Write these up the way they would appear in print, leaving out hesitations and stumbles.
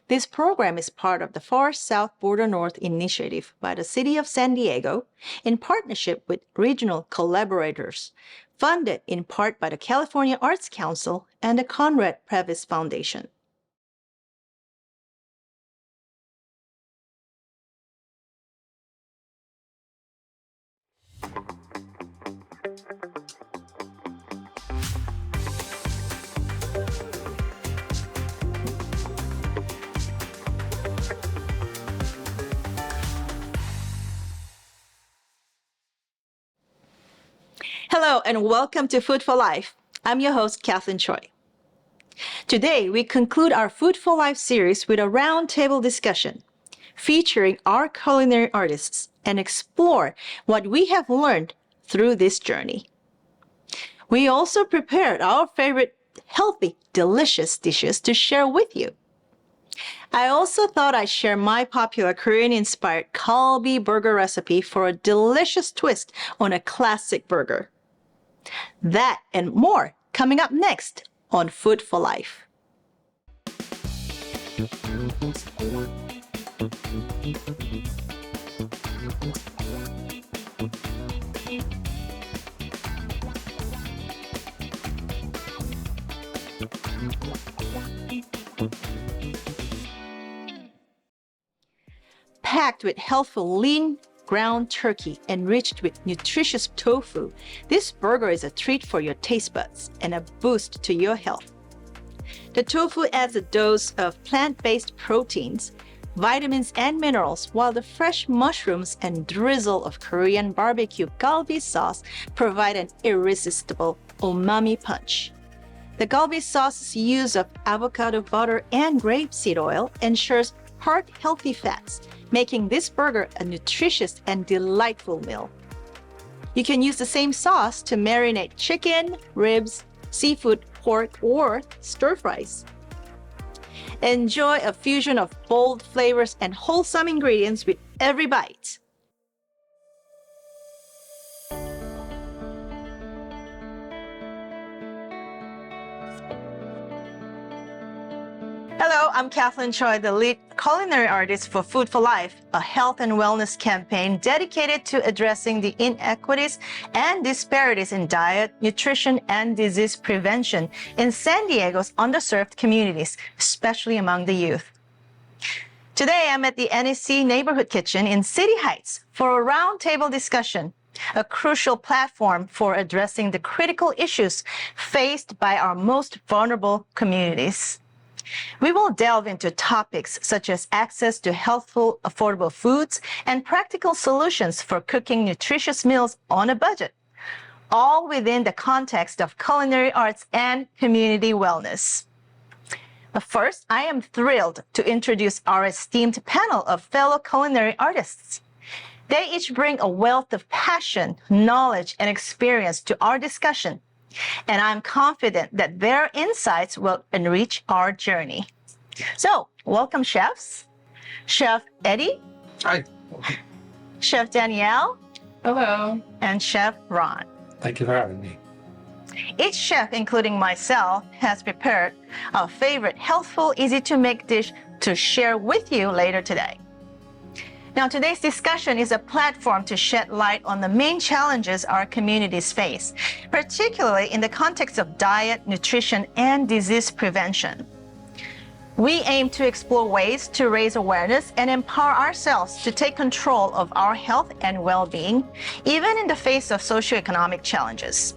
This program is part of the Far South Border North initiative by the City of San Diego in partnership with regional collaborators, funded in part by the California Arts Council and the Conrad Previs Foundation. Hello and welcome to Food for Life. I'm your host, Kathleen Choi. Today, we conclude our Food for Life series with a roundtable discussion featuring our culinary artists and explore what we have learned through this journey. We also prepared our favorite healthy, delicious dishes to share with you. I also thought I'd share my popular Korean-inspired kalbi burger recipe for a delicious twist on a classic burger. That and more coming up next on Food for Life. Packed with healthful lean ground turkey enriched with nutritious tofu, this burger is a treat for your taste buds and a boost to your health. The tofu adds a dose of plant-based proteins, vitamins, and minerals, while the fresh mushrooms and drizzle of Korean barbecue galbi sauce provide an irresistible umami punch. The galbi sauce's use of avocado butter and grapeseed oil ensures heart-healthy fats, making this burger a nutritious and delightful meal. You can use the same sauce to marinate chicken, ribs, seafood, pork, or stir-fries. Enjoy a fusion of bold flavors and wholesome ingredients with every bite. Hello, I'm Kathleen Choi, the lead culinary artist for Food for Life, a health and wellness campaign dedicated to addressing the inequities and disparities in diet, nutrition, and disease prevention in San Diego's underserved communities, especially among the youth. Today, I'm at the NEC Neighborhood Kitchen in City Heights for a roundtable discussion, a crucial platform for addressing the critical issues faced by our most vulnerable communities. We will delve into topics such as access to healthful, affordable foods and practical solutions for cooking nutritious meals on a budget, all within the context of culinary arts and community wellness. But first, I am thrilled to introduce our esteemed panel of fellow culinary artists. They each bring a wealth of passion, knowledge, and experience to our discussion, and I'm confident that their insights will enrich our journey. So, welcome chefs. Chef Eddie. Hi. Chef Danielle. Hello. And Chef Ron. Thank you for having me. Each chef, including myself, has prepared a favorite healthful, easy-to-make dish to share with you later today. Now, today's discussion is a platform to shed light on the main challenges our communities face, particularly in the context of diet, nutrition, and disease prevention. We aim to explore ways to raise awareness and empower ourselves to take control of our health and well-being, even in the face of socioeconomic challenges.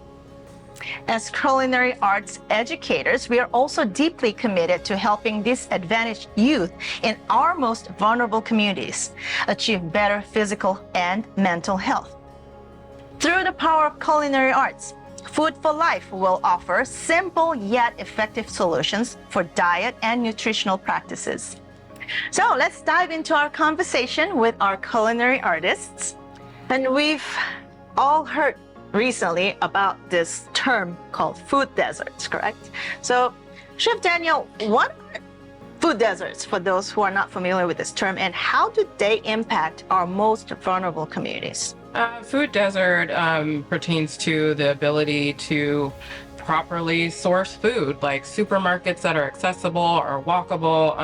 As culinary arts educators, we are also deeply committed to helping disadvantaged youth in our most vulnerable communities achieve better physical and mental health. Through the power of culinary arts, Food for Life will offer simple yet effective solutions for diet and nutritional practices. So let's dive into our conversation with our culinary artists. And we've all heard recently about this term called food deserts, correct? So, Chef Daniel, what are food deserts for those who are not familiar with this term, and how do they impact our most vulnerable communities? Food desert pertains to the ability to properly source food, like supermarkets that are accessible or walkable,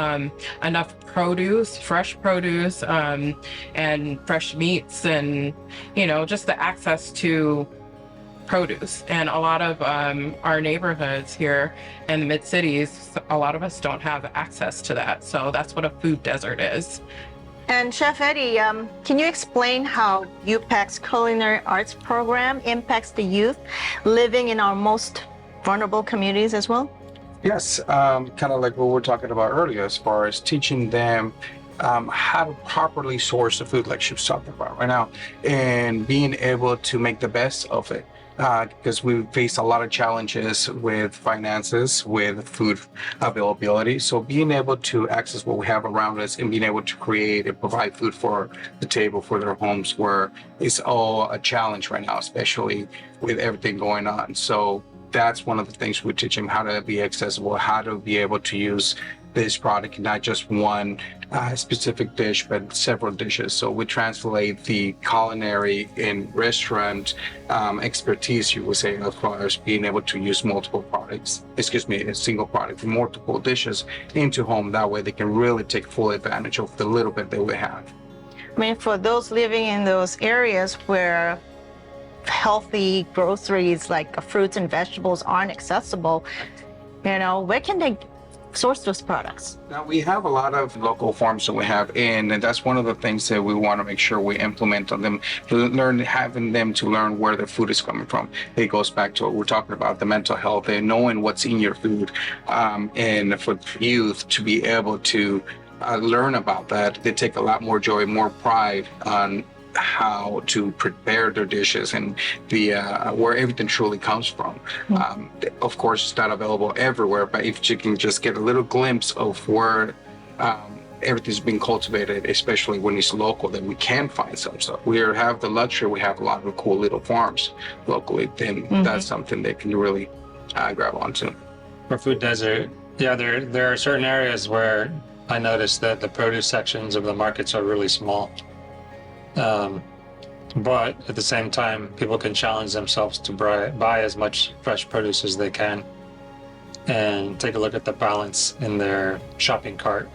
enough produce, fresh produce, and fresh meats, and just the access to produce. And a lot of our neighborhoods here in the mid-cities, a lot of us don't have access to that. So that's what a food desert is. And Chef Eddie, can you explain how UPEC's Culinary Arts program impacts the youth living in our most vulnerable communities as well? Yes, kind of like what we were talking about earlier, as far as teaching them how to properly source the food, like she was talking about right now, and being able to make the best of it. Because we face a lot of challenges with finances, with food availability. So being able to access what we have around us and being able to create and provide food for the table, for their homes, where it's all a challenge right now, especially with everything going on. So that's one of the things we teach them, how to be accessible, how to be able to use this product, not just one specific dish, but several dishes. So we translate the culinary and restaurant expertise, you would say, as far as being able to use multiple products, a single product, multiple dishes into home. That way they can really take full advantage of the little bit that we have. I mean, for those living in those areas where healthy groceries like fruits and vegetables aren't accessible, where can they source those products? Now, we have a lot of local farms that we have, and that's one of the things that we want to make sure we implement on them, having them to learn where the food is coming from. It goes back to what we're talking about, the mental health and knowing what's in your food, and for youth to be able to learn about that, they take a lot more joy, more pride on how to prepare their dishes and the where everything truly comes from. Of course, it's not available everywhere, but if you can just get a little glimpse of where everything's being cultivated, especially when it's local, then we can find some stuff. We have the luxury, we have a lot of cool little farms locally, then that's something they can really grab onto. For food desert, yeah, there are certain areas where I noticed that the produce sections of the markets are really small. But at the same time, people can challenge themselves to buy as much fresh produce as they can and take a look at the balance in their shopping cart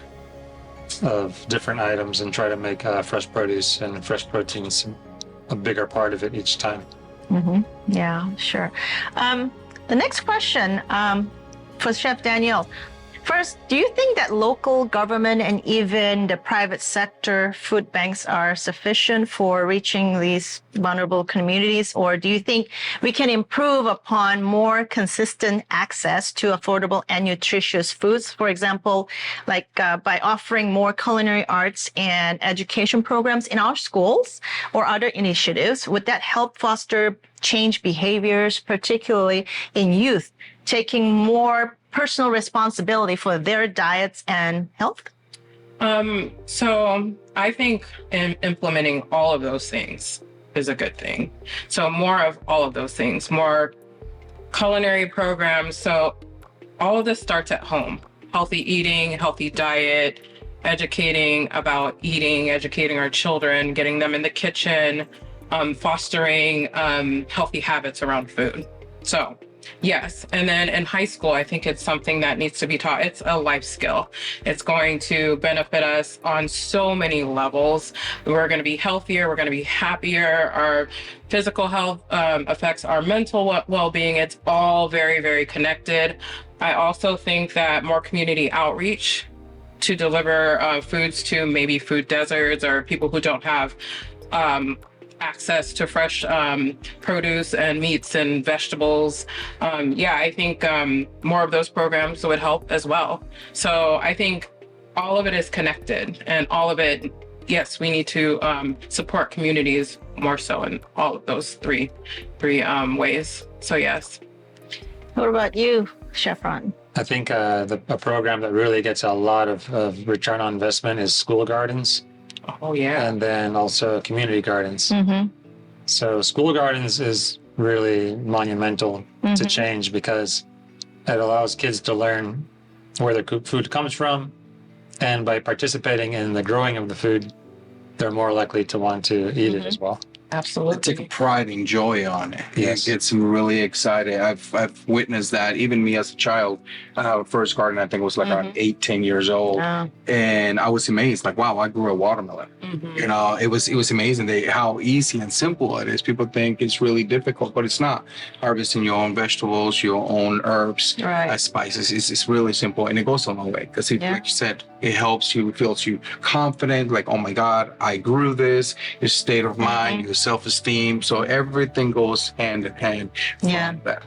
of different items and try to make fresh produce and fresh proteins a bigger part of it each time. Yeah, sure. The next question for Chef Daniel. First, do you think that local government and even the private sector food banks are sufficient for reaching these vulnerable communities? Or do you think we can improve upon more consistent access to affordable and nutritious foods? For example, like by offering more culinary arts and education programs in our schools or other initiatives, would that help foster change behaviors, particularly in youth, taking more personal responsibility for their diets and health? So I think implementing all of those things is a good thing. So more of all of those things, more culinary programs. So all of this starts at home. Healthy eating, healthy diet, educating about eating, educating our children, getting them in the kitchen, fostering healthy habits around food. So yes. And then in high school, I think it's something that needs to be taught. It's a life skill. It's going to benefit us on so many levels. We're going to be healthier. We're going to be happier. Our physical health affects our mental well-being. It's all very, very connected. I also think that more community outreach to deliver foods to maybe food deserts or people who don't have access to fresh produce and meats and vegetables. I think more of those programs would help as well. So I think all of it is connected, and all of it, yes, we need to support communities more so in all of those three ways. So yes. What about you, Chef Ron? I think a program that really gets a lot of return on investment is school gardens. Oh, yeah. And then also community gardens. So school gardens is really monumental to change because it allows kids to learn where their food comes from. And by participating in the growing of the food, they're more likely to want to eat it as well. Absolutely. take a pride and joy on it. Yes. It gets really excited. I've witnessed that. Even me as a child, first garden I think was like around 8-10 years old, and I was amazed. Like, wow, I grew a watermelon. You know, it was amazing how easy and simple it is. People think it's really difficult, but it's not. Harvesting your own vegetables, your own herbs, spices, it's really simple, and it goes a long way because, like you said, it helps you, feels you confident. Like, oh my God, I grew this. Your state of mind, your self-esteem. So everything goes hand in hand. That.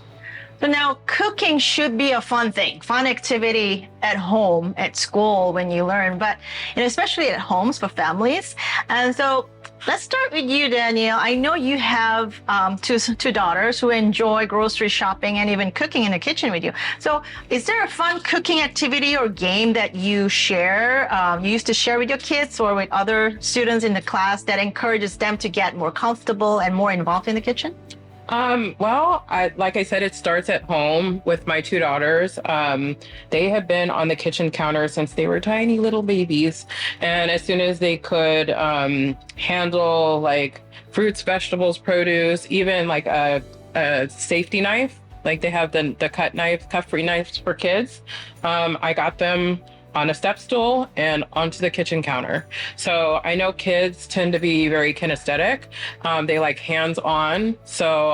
So now cooking should be a fun thing, fun activity at home, at school when you learn, but especially at homes for families. And so let's start with you, Danielle. I know you have two daughters who enjoy grocery shopping and even cooking in the kitchen with you. So is there a fun cooking activity or game that you share, you used to share with your kids or with other students in the class that encourages them to get more comfortable and more involved in the kitchen? Well, like I said, it starts at home with my two daughters. They have been on the kitchen counter since they were tiny little babies. And as soon as they could handle like fruits, vegetables, produce, even like a safety knife, like they have the cut-free knives for kids, I got them on a step stool and onto the kitchen counter. So I know kids tend to be very kinesthetic. They like hands-on. So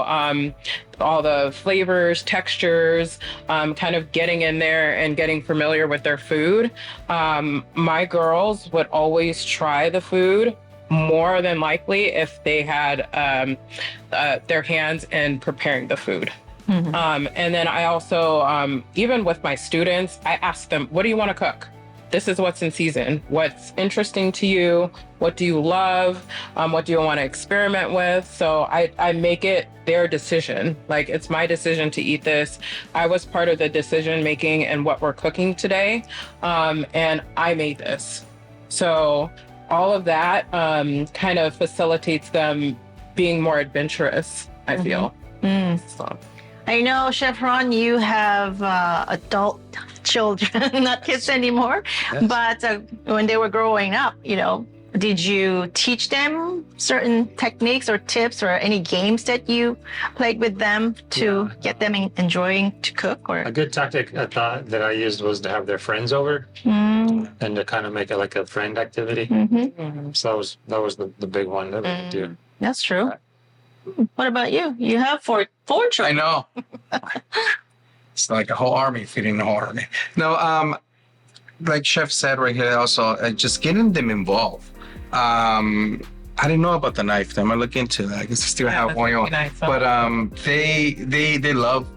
all the flavors, textures, kind of getting in there and getting familiar with their food. My girls would always try the food more than likely if they had their hands in preparing the food. And then I also, even with my students, I ask them, what do you want to cook? This is what's in season. What's interesting to you? What do you love? What do you want to experiment with? So I make it their decision. Like, it's my decision to eat this. I was part of the decision making and what we're cooking today. And I made this. So all of that kind of facilitates them being more adventurous, I feel. So. I know, Chef Ron, you have adult children, not kids anymore. Yes. But when they were growing up, did you teach them certain techniques or tips or any games that you played with them to get them enjoying to cook? Or a good tactic I thought that I used was to have their friends over and to kind of make it like a friend activity. So that was the big one that we could do. That's true. What about you? You have four children. I know. It's like a whole army feeding the whole army. No, like Chef said right here also, just getting them involved. I didn't know about the knife. I'm gonna look into that. I guess I still have one on. Nice. But they love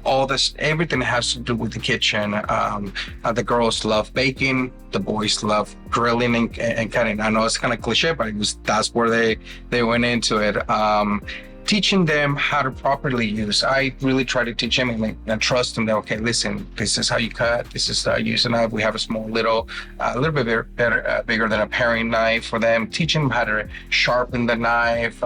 all this, everything that has to do with the kitchen. The girls love baking. The boys love grilling and cutting. I know it's kind of cliche, but that's where they went into it. Teaching them how to properly use. I really try to teach them and trust them that, okay, listen, this is how you cut. This is how you use a knife. We have a small little bit bigger than a paring knife for them. Teaching them how to sharpen the knife.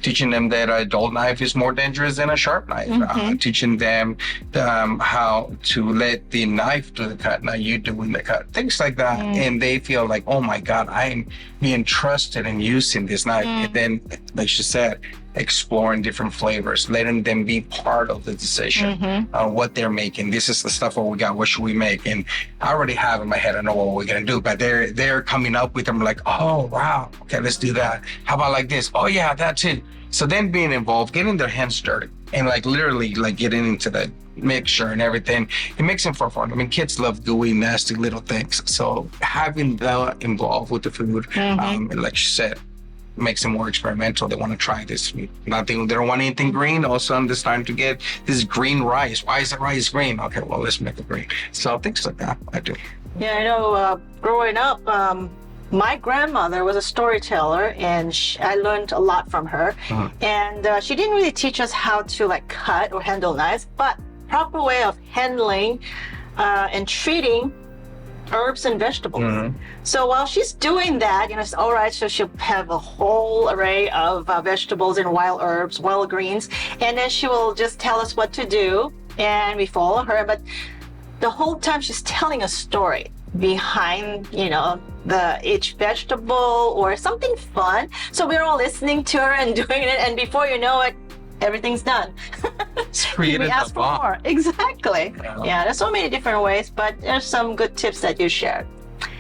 Teaching them that a dull knife is more dangerous than a sharp knife. Teaching them how to let the knife do the cut, not you doing the cut. Things like that. And they feel like, oh my God, I'm being trusted in using this knife. And then, like she said, exploring different flavors, letting them be part of the decision, what they're making. This is the stuff what we got. What should we make? And I already have in my head, I know what we're gonna do, but they're coming up with them like, oh wow, okay, let's do that. How about like this? Oh yeah, that too. So then being involved, getting their hands dirty, and like literally like getting into the mixture and everything, it makes them for fun. I mean, kids love gooey, nasty little things. So having them involved with the food, and like she said, makes them more experimental. They want to try this. They don't want anything green. All of a sudden, it's time to get this green rice. Why is the rice green? Okay, well, let's make it green. So things like that, I do. Yeah, I know. Growing up, my grandmother was a storyteller, and I learned a lot from her. And she didn't really teach us how to like cut or handle knives, but proper way of handling and treating herbs and vegetables. So while she's doing that, it's all right. So she'll have a whole array of vegetables and wild herbs, wild greens, and then she will just tell us what to do, and we follow her. But the whole time she's telling a story. behind, each vegetable or something fun. So we're all listening to her and doing it, and before you know it, everything's done. It's created We a ask for bond. more. Exactly. Yeah, there's so many different ways, but there's some good tips that you shared.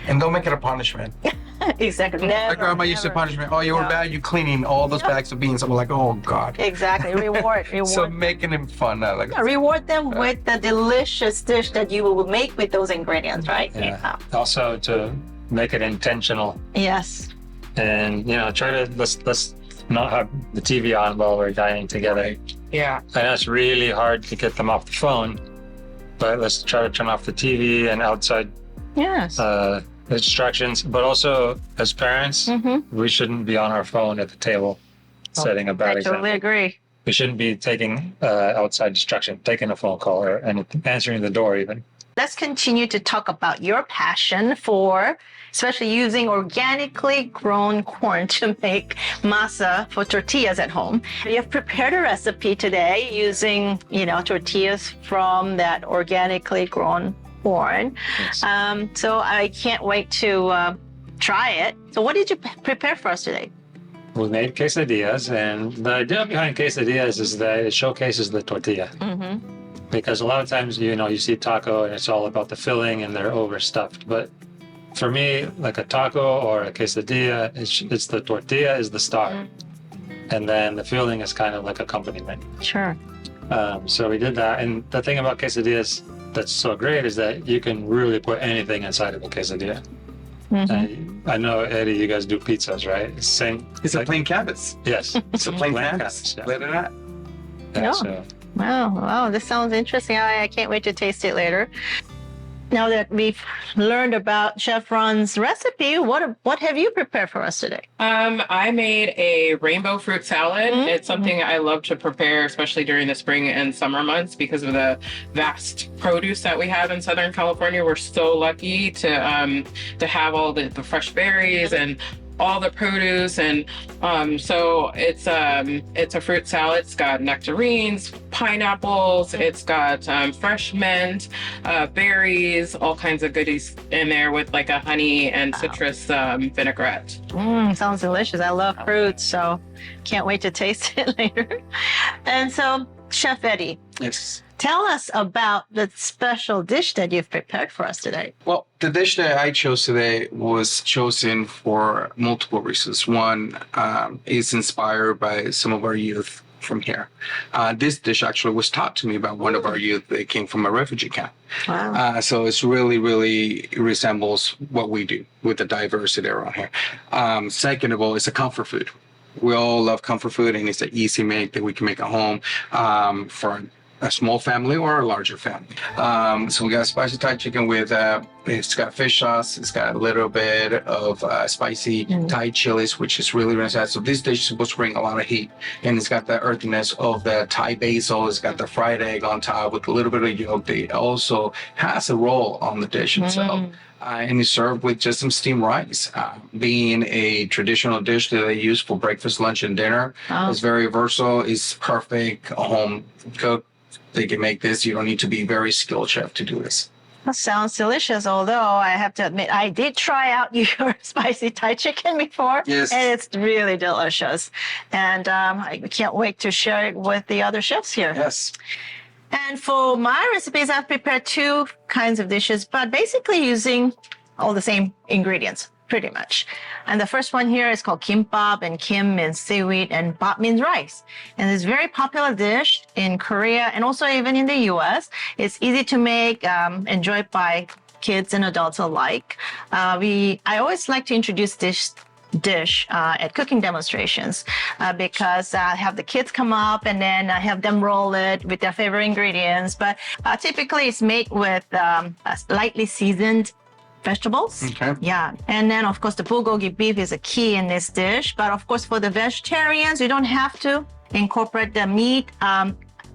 And don't make it a punishment. Exactly. Never, My grandma used to never. punish me. Oh, you were Yeah. bad. You cleaning all those bags of beans. I'm like, oh God. Exactly. Reward. So making it fun. Like, Yeah, reward them with the delicious dish that you will make with those ingredients, right? Yeah. Also to make it intentional, Yes. and try to let's not have the TV on while we're dining together. Yeah. I know it's really hard to get them off the phone, but let's try to turn off the TV and outside Yes. distractions. But also, as parents, we shouldn't be on our phone at the table, setting a bad I example. totally agree. We shouldn't be taking outside distraction, taking a phone call or anything, answering the door even. Let's continue to talk about your passion for especially using organically grown corn to make masa for tortillas at home. You have prepared a recipe today using, tortillas from that organically grown corn. Yes. So I can't wait to try it. So what did you prepare for us today? We made quesadillas, and the idea behind quesadillas is that it showcases the tortilla. Because a lot of times, you see taco and it's all about the filling and they're overstuffed. But for me, like a taco or a quesadilla, it's the tortilla is the star. And then the filling is kind of like accompaniment. Sure. So we did that. And the thing about quesadillas that's so great is that you can really put anything inside of a quesadilla. I know, Eddie, you guys do pizzas, right? Same. it's a plain canvas. Yes. It's a plain Plain canvas. canvas, yeah. Let it out. Yeah, Yeah. so Wow, this sounds interesting. I can't wait to taste it later. Now that we've learned about Chef Ron's recipe, what have you prepared for us today? I made a rainbow fruit salad. It's something I love to prepare, especially during the spring and summer months, because of the vast produce that we have in Southern California. We're so lucky to have all the fresh berries and all the produce, and so it's a fruit salad. It's got nectarines, pineapples, it's got fresh mint, berries, all kinds of goodies in there with like a honey and citrus vinaigrette. Sounds delicious. I love fruits, so can't wait to taste it later. And so, Chef Eddie, Yes. tell us about the special dish that you've prepared for us today. Well, the dish that I chose today was chosen for multiple reasons. One is inspired by some of our youth from here. This dish actually was taught to me by one of our youth that came from a refugee camp. Wow. So it's really resembles what we do with the diversity around here. Second of all, it's a comfort food. We all love comfort food, and it's an easy make that we can make at home for a small family or a larger family. So we got spicy Thai chicken with, it's got fish sauce, it's got a little bit of spicy Thai chilies, which is really nice. So this dish is supposed to bring a lot of heat, and it's got the earthiness of the Thai basil, it's got the fried egg on top with a little bit of yolk. It also has a roll on the dish itself. And it's served with just some steamed rice. Being a traditional dish that they use for breakfast, lunch, and dinner, it's very versatile. It's perfect home cook. They can make this. You don't need to be a very skilled chef to do this. That sounds delicious, although I have to admit, I did try out your spicy Thai chicken before. Yes. And it's really delicious. And I can't wait to share it with the other chefs here. Yes. And for my recipes, I've prepared two kinds of dishes, but basically using all the same ingredients, pretty much. And the first one here is called kimbap, and kim means seaweed and bap means rice. And it's a very popular dish in Korea and also even in the US. It's easy to make, enjoyed by kids and adults alike. I always like to introduce this dish at cooking demonstrations because I have the kids come up and then I have them roll it with their favorite ingredients. But typically it's made with lightly seasoned vegetables. Okay. Yeah. And then, of course, the bulgogi beef is a key in this dish. But of course, for the vegetarians, you don't have to incorporate the meat.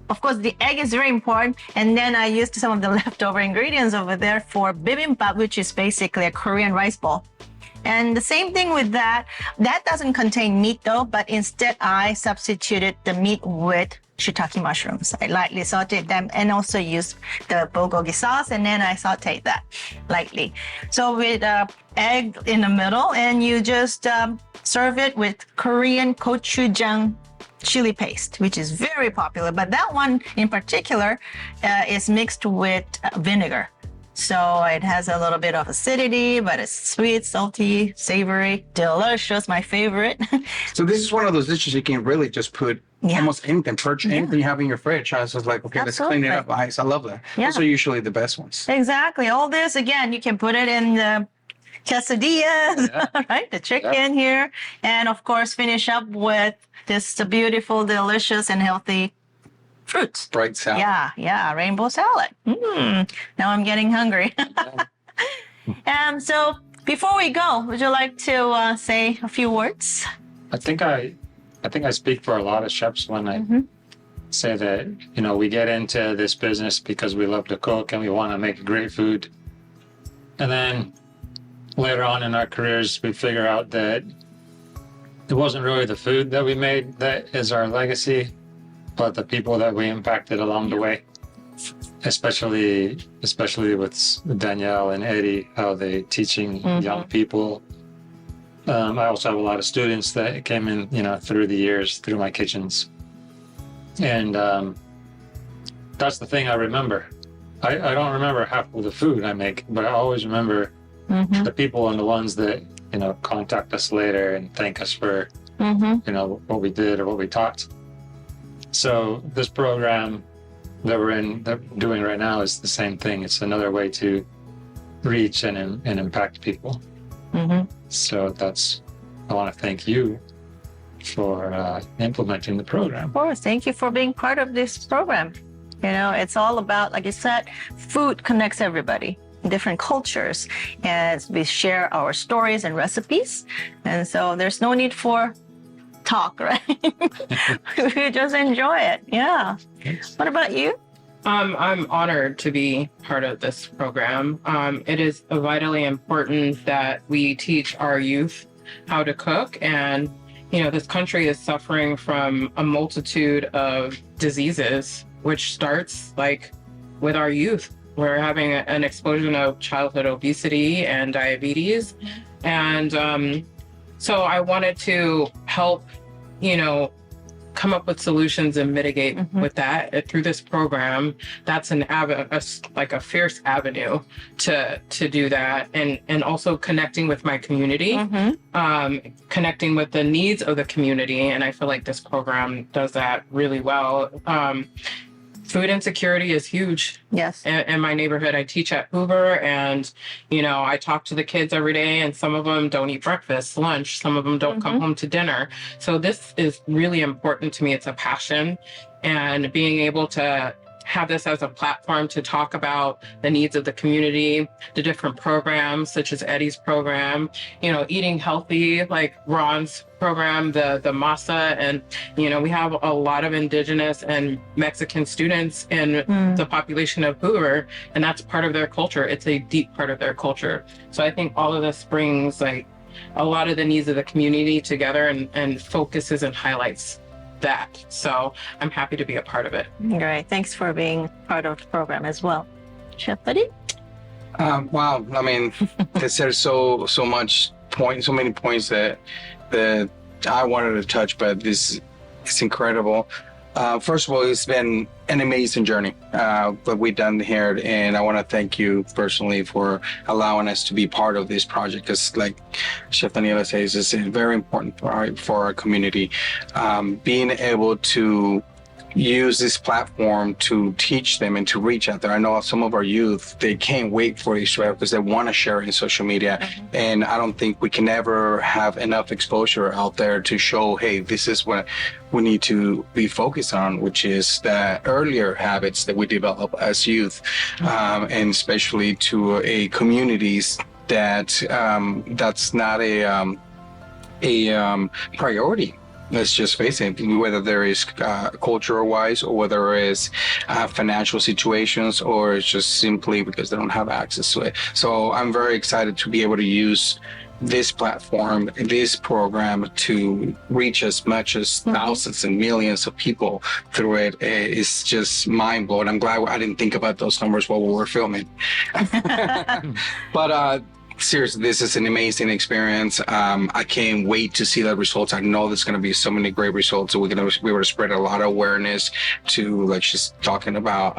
Of course, the egg is very important. And then I used some of the leftover ingredients over there for bibimbap, which is basically a Korean rice ball. And the same thing with that. That doesn't contain meat though, but instead I substituted the meat with shiitake mushrooms. I lightly sauteed them and also used the bulgogi sauce, and then I sauteed that lightly. So with egg in the middle, and you just serve it with Korean gochujang chili paste, which is very popular. But that one in particular is mixed with vinegar. So it has a little bit of acidity, but it's sweet, salty, savory, delicious, my favorite. So this is one of those dishes you can really just put almost anything, anything you have in your fridge. I was just like, okay, let's clean it up. Nice. I love that. Yeah. Those are usually the best ones. Exactly. All this, again, you can put it in the quesadillas, right? The chicken here. And of course, finish up with this beautiful, delicious, and healthy fruits. Bright salad. Yeah, rainbow salad. Now I'm getting hungry. So before we go, would you like to say a few words? I think I speak for a lot of chefs when I say that, you know, we get into this business because we love to cook and we want to make great food. And then later on in our careers, we figure out that it wasn't really the food that we made that is our legacy, but the people that we impacted along the way, especially with Danielle and Eddie, how they teaching young people. I also have a lot of students that came in, you know, through the years, through my kitchens. And that's the thing I remember. I don't remember half of the food I make, but I always remember the people and the ones that, you know, contact us later and thank us for, you know, what we did or what we taught. So this program that we're doing right now is the same thing. It's another way to reach and impact people. So I want to thank you for implementing the program. Of course, thank you for being part of this program. You know, it's all about, like you said, food connects everybody, different cultures, and we share our stories and recipes. And so there's no need for talk, right? We just enjoy it. Yeah. What about you? I'm honored to be part of this program. It is vitally important that we teach our youth how to cook. And, you know, this country is suffering from a multitude of diseases, which starts like with our youth. We're having an explosion of childhood obesity and diabetes. And so I wanted to help, you know, come up with solutions and mitigate with that through this program. That's like a fierce avenue to do that, and also connecting with my community, connecting with the needs of the community. And I feel like this program does that really well. Food insecurity is huge. Yes. In my neighborhood, I teach at Hoover, and, you know, I talk to the kids every day, and some of them don't eat breakfast, lunch. Some of them don't come home to dinner. So this is really important to me. It's a passion, and being able to have this as a platform to talk about the needs of the community, the different programs, such as Eddie's program, you know, eating healthy, like Ron's program, the MASA, and, you know, we have a lot of indigenous and Mexican students in the population of Hoover, and that's part of their culture. It's a deep part of their culture. So I think all of this brings like a lot of the needs of the community together and focuses and highlights that. So I'm happy to be a part of it. Great. Thanks for being part of the program as well. Chef Buddy? Wow. I mean, there's so many points that I wanted to touch, but it's incredible. First of all, it's been an amazing journey that we've done here, and I want to thank you personally for allowing us to be part of this project. Because, like Chef Daniela says, it's very important for our community. Being able to use this platform to teach them and to reach out there. I know some of our youth, they can't wait for this because they want to share it in social media. And I don't think we can ever have enough exposure out there to show, hey, this is what we need to be focused on, which is the earlier habits that we develop as youth, and especially to a communities that that's not a priority. Let's just face it, whether there is cultural wise or whether it is financial situations or it's just simply because they don't have access to it. So I'm very excited to be able to use this platform, this program to reach as much as thousands and millions of people through it is just mind blowing. I'm glad I didn't think about those numbers while we were filming. But seriously, this is an amazing experience. I can't wait to see the results. I know there's going to be so many great results. We're going to be able to spread a lot of awareness to, like she's talking about,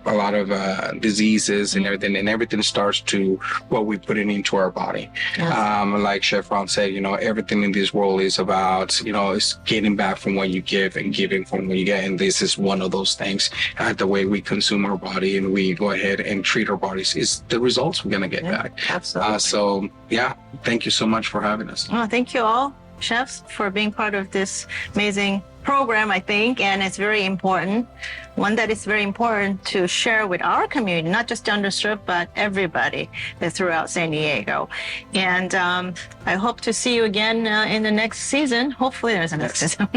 a lot of diseases and everything. And everything starts to what we put it into our body. Yes. Like Chef Ron said, everything in this world is about, it's getting back from what you give and giving from what you get. And this is one of those things. The way we consume our body and we go ahead and treat our bodies is the results we're going to get back. Absolutely. So yeah, thank you so much for having us. Oh, thank you all, chefs, for being part of this amazing program, I think, and it's very important. One that is very important to share with our community, not just the underserved, but everybody throughout San Diego. And I hope to see you again in the next season. Hopefully there's a next season.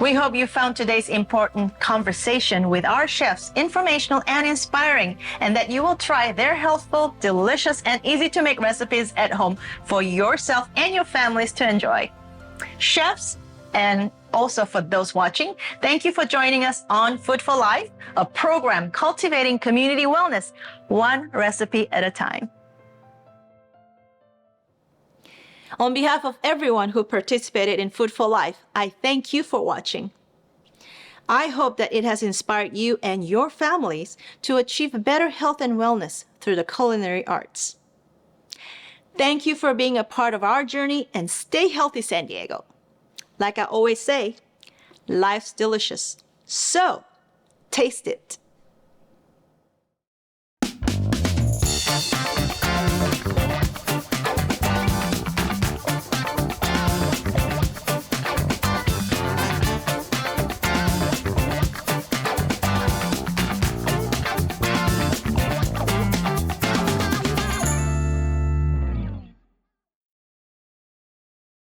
We hope you found today's important conversation with our chefs informational and inspiring, and that you will try their healthful, delicious, and easy to make recipes at home for yourself and your families to enjoy. Chefs, and also for those watching, thank you for joining us on Food for Life, a program cultivating community wellness, one recipe at a time. On behalf of everyone who participated in Food for Life, I thank you for watching. I hope that it has inspired you and your families to achieve better health and wellness through the culinary arts. Thank you for being a part of our journey, and stay healthy, San Diego. Like I always say, life's delicious, so taste it.